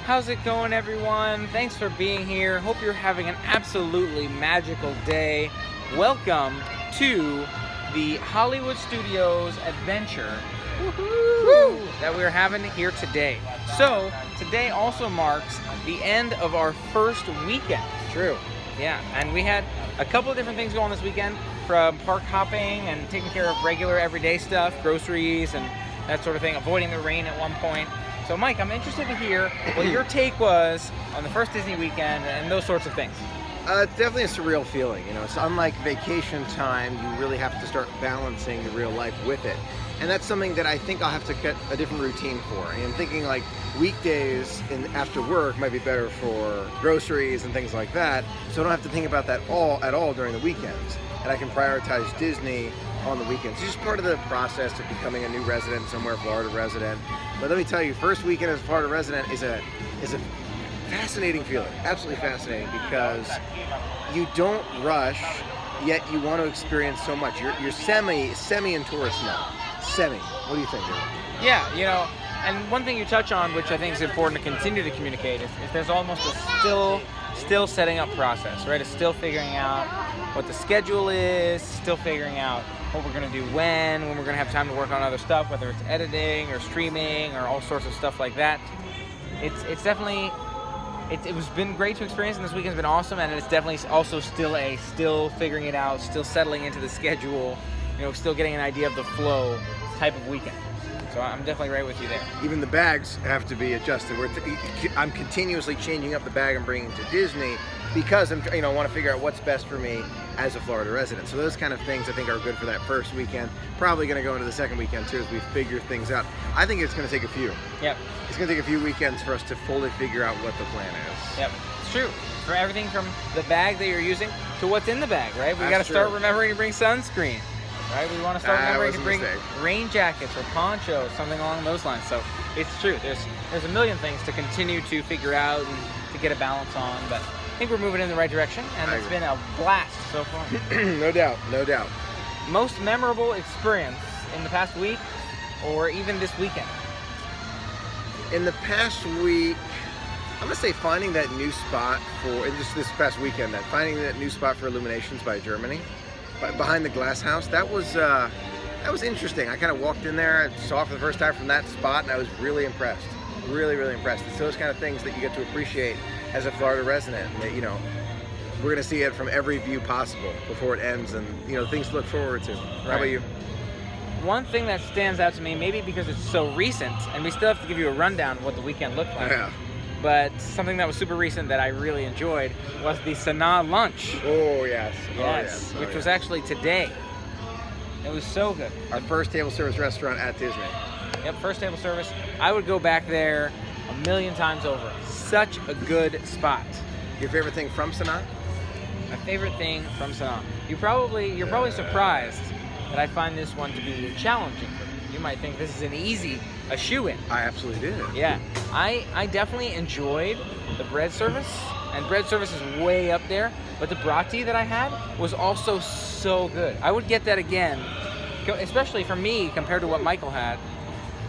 How's it going, everyone? Thanks for being here. Hope you're having an absolutely magical day. Welcome to the Hollywood Studios adventure that we're having here today. So, today also marks the end of our first weekend. True. Yeah, and we had a couple of different things going on this weekend, from park hopping and taking care of regular everyday stuff, groceries and that sort of thing, avoiding the rain at one point. So Mike, I'm interested to hear what your take was on the first Disney weekend and those sorts of things. It's definitely a surreal feeling. You know, it's unlike vacation time. You really have to start balancing the real life with it. And that's something that I think I'll have to get a different routine for. And I'm thinking like weekdays and after work might be better for groceries and things like that. So I don't have to think about that at all during the weekends. And I can prioritize Disney on the weekends. It's just part of the process of becoming a new resident somewhere, Florida resident. But let me tell you, first weekend as a Florida resident is a fascinating feeling, absolutely fascinating, because you don't rush, yet you want to experience so much. You're semi in tourist mode. Semi. What do you think, dude? Yeah, you know, and one thing you touch on, which I think is important to continue to communicate, is there's almost a still setting up process, right? It's still figuring out what the schedule is, still figuring out what we're going to do when we're going to have time to work on other stuff, whether it's editing or streaming or all sorts of stuff like that. It's definitely, it's been great to experience, and this weekend's been awesome, and it's definitely also still figuring it out, still settling into the schedule, you know, still getting an idea of the flow type of weekend. So I'm definitely right with you there. Even the bags have to be adjusted. I'm continuously changing up the bag I'm bringing to Disney because I want to figure out what's best for me as a Florida resident. So those kind of things I think are good for that first weekend. Probably going to go into the second weekend too as we figure things out. I think it's going to take a few. Yep. It's going to take a few weekends for us to fully figure out what the plan is. Yep, it's true. For everything from the bag that you're using to what's in the bag, right? We got to That's start true. remembering to bring sunscreen. Right, we want to start remembering to bring rain jackets or ponchos, something along those lines. So it's true. There's a million things to continue to figure out and to get a balance on. But I think we're moving in the right direction, and it's been a blast so far. No doubt, no doubt. Most memorable experience in the past week, or even this weekend? In the past week, I'm gonna say finding that new spot just this past weekend. Finding that new spot for Illuminations by Germany. Behind the glass house, that was interesting. I kind of walked in there, saw it for the first time from that spot, and I was really impressed. Really impressed. It's those kind of things that you get to appreciate as a Florida resident. And that, you know, we're gonna see it from every view possible before it ends, and things to look forward to. Right. How about you? One thing that stands out to me, maybe because it's so recent, and we still have to give you a rundown of what the weekend looked like. Yeah. But something that was super recent that I really enjoyed was the Sonam Lunch. Oh yes. Yes, which was actually today. It was so good. Our first table service restaurant at Disney. Yep, first table service. I would go back there a million times over. Such a good spot. Your favorite thing from Sonam? My favorite thing from Sonam. You're probably surprised that I find this one to be challenging for me. You might think this is a shoe-in. I absolutely did. Yeah, I definitely enjoyed the bread service, and bread service is way up there, but the brati that I had was also so good. I would get that again, especially for me compared to what Michael had.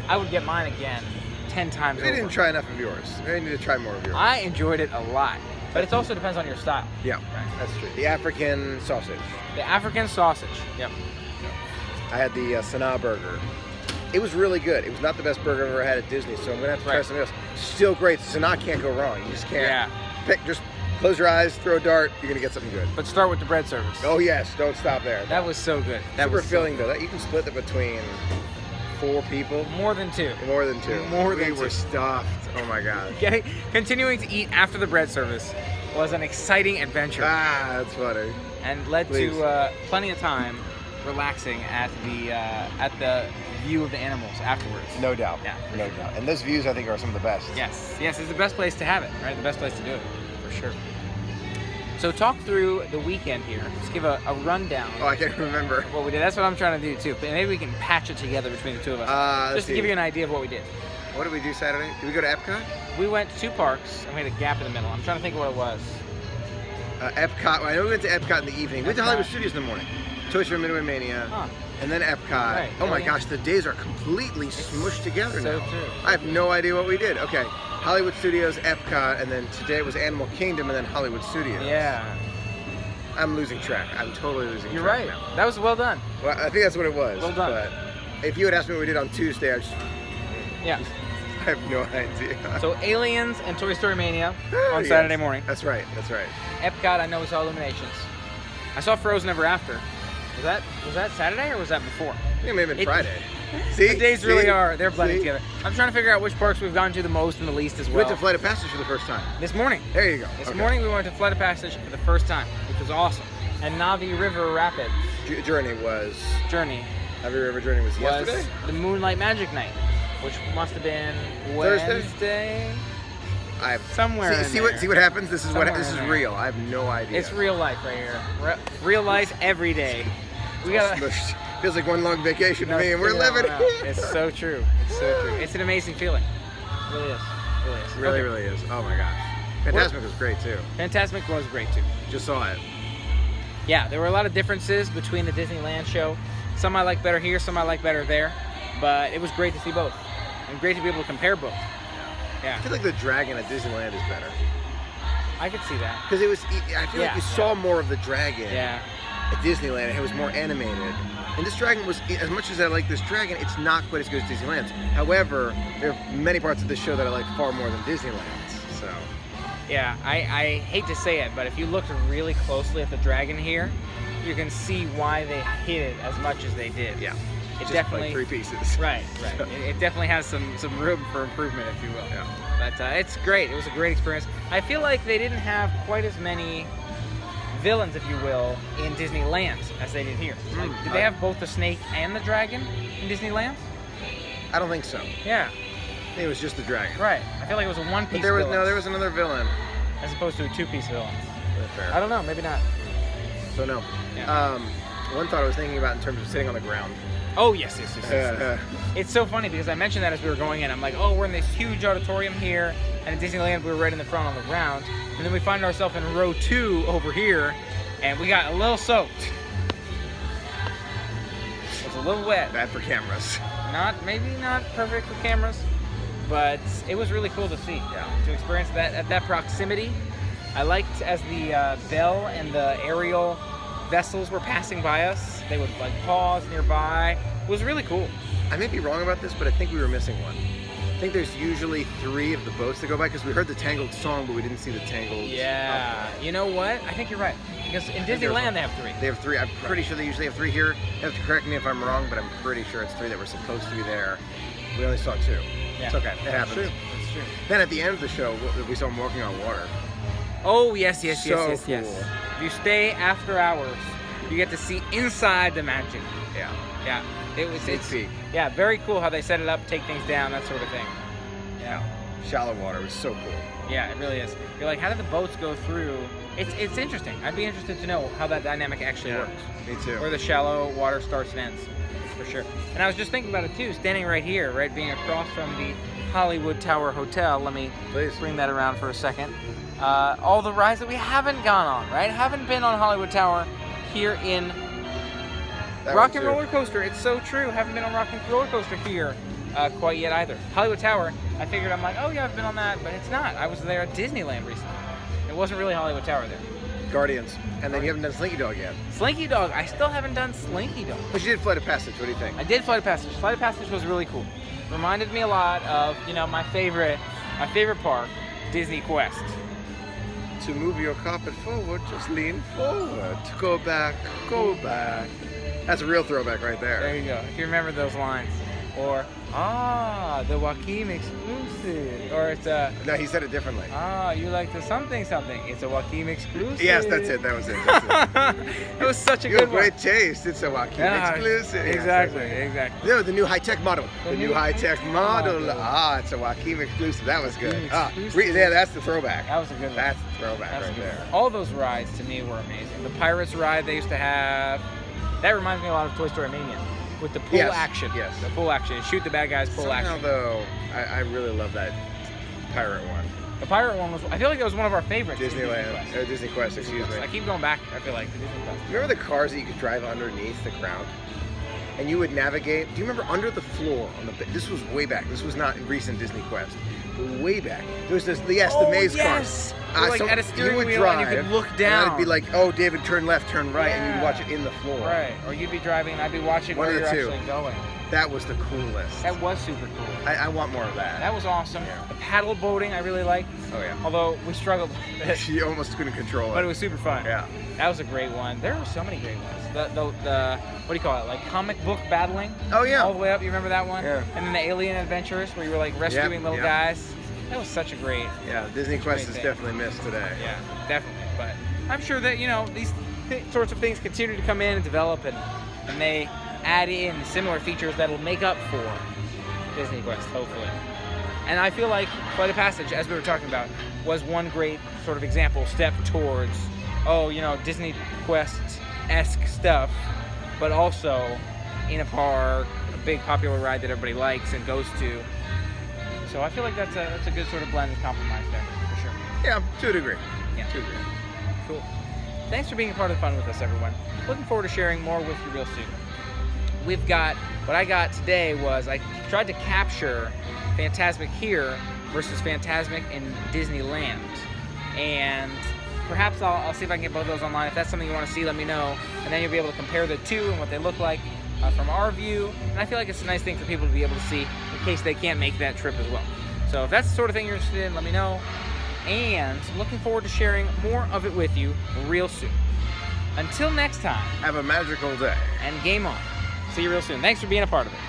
I would get mine again 10 times over. We didn't try enough of yours. We need to try more of yours. I enjoyed it a lot, but it also depends on your style. Yeah, right. That's true. The African sausage. The African sausage, yep. I had the Sanaa burger. It was really good. It was not the best burger I've ever had at Disney, so I'm gonna have to try something else. Still great. Sanaa can't go wrong. You just can't. Yeah. Just close your eyes, throw a dart. You're gonna get something good. But start with the bread service. Oh yes, don't stop there. That was so good. That was filling though. You can split it between 4 people. More than 2. More than 2. We were stuffed. Oh my god. Continuing to eat after the bread service was an exciting adventure. Ah, that's funny. And led to plenty of time relaxing at the view of the animals afterwards. No doubt. Yeah. No doubt. And those views I think are some of the best. Yes, it's the best place to have it, right? The best place to do it, for sure. So talk through the weekend here. Let's give a rundown. Oh, I can't remember. Of what we did. That's what I'm trying to do too. But maybe we can patch it together between the two of us. Just to give you an idea of what we did. What did we do Saturday? Did we go to Epcot? We went to 2 parks and we had a gap in the middle. I'm trying to think of what it was. Epcot. I know we went to Epcot in the evening. We went to Hollywood Studios in the morning. Toy Story Midway Mania. Huh. And then Epcot. Right. Oh my gosh, the days are completely smushed together now. So true. I have no idea what we did. Okay, Hollywood Studios, Epcot, and then today was Animal Kingdom, and then Hollywood Studios. Yeah. I'm losing track. I'm totally losing You're track right. now. That was well done. Well, I think that's what it was. Well done. But if you had asked me what we did on Tuesday, Yeah. I have no idea. So Aliens and Toy Story Mania on Yes. Saturday morning. That's right. That's right. Epcot, I know we saw Illuminations. I saw Frozen Ever After. Was that Saturday or was that before? I think it may have been Friday. See? The days really they're blending See? together. I'm trying to figure out which parks we've gone to the most and the least as We well. went to Flight of Passage for the first time. This morning. There you go. This Okay. morning we went to Flight of Passage for the first time, which was awesome. And Navi River Rapids Journey was... Journey Heavy River Journey was yesterday? was the Moonlight Magic Night, which must have been Thursday? Wednesday. Somewhere See what happens? This is this is in there. real. I have no idea. It's real life right here. Real life every day. We got Smushed. Feels like one long vacation to me, and we're living. It's so true. It's so true. It's an amazing feeling. It really is. It really is. Really, Okay. really is. Oh my gosh. Fantasmic was great too. Fantasmic was great too. Just saw it. Yeah, there were a lot of differences between the Disneyland show. Some I like better here, some I like better there. But it was great to see both. And great to be able to compare both. I feel like the dragon at Disneyland is better. I could see that. Because it was, I feel like you saw more of the dragon Yeah. at Disneyland. It was more animated. And this dragon was, as much as I like this dragon, it's not quite as good as Disneyland's. However, there are many parts of this show that I like far more than Disneyland's. So. Yeah, I hate to say it, but if you looked really closely at the dragon here, you can see why they hit it as much as they did. Yeah. It Just definitely like 3 pieces. Right. It definitely has some room for improvement, if you will. Yeah. But it's great. It was a great experience. I feel like they didn't have quite as many villains, if you will, in Disneyland as they did here. Like, did they have both the snake and the dragon in Disneyland? I don't think so. Yeah. I think it was just the dragon. Right. I feel like it was a one-piece But there was villain, no, there was another villain. as opposed to a two-piece villain. Fair. I don't know. Maybe not. So no. Yeah. One thought I was thinking about in terms of sitting on the ground. Oh, yes. It's so funny because I mentioned that as we were going in. I'm like, oh, we're in this huge auditorium here, and at Disneyland we were right in the front on the ground. And then we find ourselves in row 2 over here, and we got a little soaked. It was a little wet. Bad for cameras. Maybe not perfect for cameras, but it was really cool to see. Yeah. To experience that at that proximity. I liked as the Belle and the aerial vessels were passing by us, they would like pause nearby. It was really cool. I may be wrong about this, but I think we were missing one. I think there's usually 3 of the boats that go by because we heard the Tangled song, but we didn't see the Tangled. Yeah. You know what? I think you're right. Because in Disneyland they have 3. They have 3. I'm pretty sure they usually have 3 here. You have to correct me if I'm wrong, but I'm pretty sure it's 3 that were supposed to be there. We only saw 2. Yeah. It's okay. It That's happens. true. That's true. Then at the end of the show, we saw them walking on water. Oh, yes. So Yes. cool. If you stay after hours, you get to see inside the magic. Yeah. Yeah. It's peek. yeah, very cool how they set it up, take things down, that sort of thing. Yeah. Shallow water was so cool. Yeah, it really is. You're like, how did the boats go through? It's interesting. I'd be interested to know how that dynamic actually works. Me too. Where the shallow water starts and ends, for sure. And I was just thinking about it too, standing right here, right, being across from the Hollywood Tower Hotel. Let me bring that around for a second. All the rides that we haven't gone on, right? Haven't been on Hollywood Tower here in Rock and Roller Coaster. It's so true. Haven't been on Rock and Roller Coaster here quite yet either. Hollywood Tower, I figured, I'm like, oh yeah, I've been on that, but it's not. I was there at Disneyland recently. It wasn't really Hollywood Tower there. Guardians. And then you haven't done Slinky Dog yet. Slinky Dog. I still haven't done Slinky Dog. But you did Flight of Passage. What do you think? I did Flight of Passage. Flight of Passage was really cool. Reminded me a lot of, you know, my favorite park, Disney Quest. To move your carpet forward, just lean forward. To go back, go back. That's a real throwback right there. There you go. If you remember those lines. Or, the Joaquin exclusive. Or it's a... No, he said it differently. You like the something something. It's a Joaquin exclusive. Yes, that's it. That was it. That's it. It was such a You good have one. great taste. It's a Joaquin exclusive. Exactly, Yes, exactly. No, the new high-tech model. The new high-tech model. model. It's a Joaquin exclusive. That was good. Exclusive. Yeah, that's the throwback. That was a good one. That's the throwback That's right a good there. one. All those rides to me were amazing. The Pirates ride they used to have, that reminds me a lot of Toy Story Mania. With the pool action. Yes. The pool action. Shoot the bad guys, pool Somehow, action. though, I really love that pirate one. The pirate one was, I feel like that was one of our favorites. in Disneyland. Disney Quest, excuse me. I keep going back, I feel like, to Disney Quest. Remember the cars that you could drive underneath the ground? And you would navigate. Do you remember under the floor on the? This was way back. This was not in recent Disney Quest. way back. There was this, yes, the maze yes. car. Like So at a steering you would wheel drive, and you could look and down. I'd be like, oh, David, turn left, turn right, and Yeah. you'd watch it in the floor. Right, or you'd be driving and I'd be watching One where of you're the two. actually going. That was the coolest. That was super cool. I want more of that. That was awesome. Yeah. The paddle boating I really liked, Oh yeah. although we struggled, You almost couldn't control it. but it was super fun. Yeah. That was a great one. There were so many great ones. The what do you call it? Like comic book battling. Oh yeah. All the way up. You remember that one? Yeah. And then the Alien Adventures where you were like rescuing little yeah. guys. That was such a great. Yeah. Disney Quest is thing. definitely missed today. Yeah, definitely. But I'm sure that these sorts of things continue to come in and develop, and they add in similar features that'll make up for Disney Quest, hopefully. And I feel like Flight of Passage, as we were talking about, was one great sort of example, step towards, Disney Quest-esque stuff, but also in a park, a big popular ride that everybody likes and goes to. So I feel like that's a good sort of blend and compromise there, for sure. Yeah, to a degree. Yeah. To a degree. Cool. Thanks for being a part of the fun with us, everyone. Looking forward to sharing more with you real soon. What I got today was I tried to capture Fantasmic here versus Fantasmic in Disneyland. And perhaps I'll see if I can get both of those online. If that's something you want to see, let me know. And then you'll be able to compare the two and what they look like from our view. And I feel like it's a nice thing for people to be able to see in case they can't make that trip as well. So if that's the sort of thing you're interested in, let me know. And looking forward to sharing more of it with you real soon. Until next time, Have a magical day. and game on. See you real soon. Thanks for being a part of it.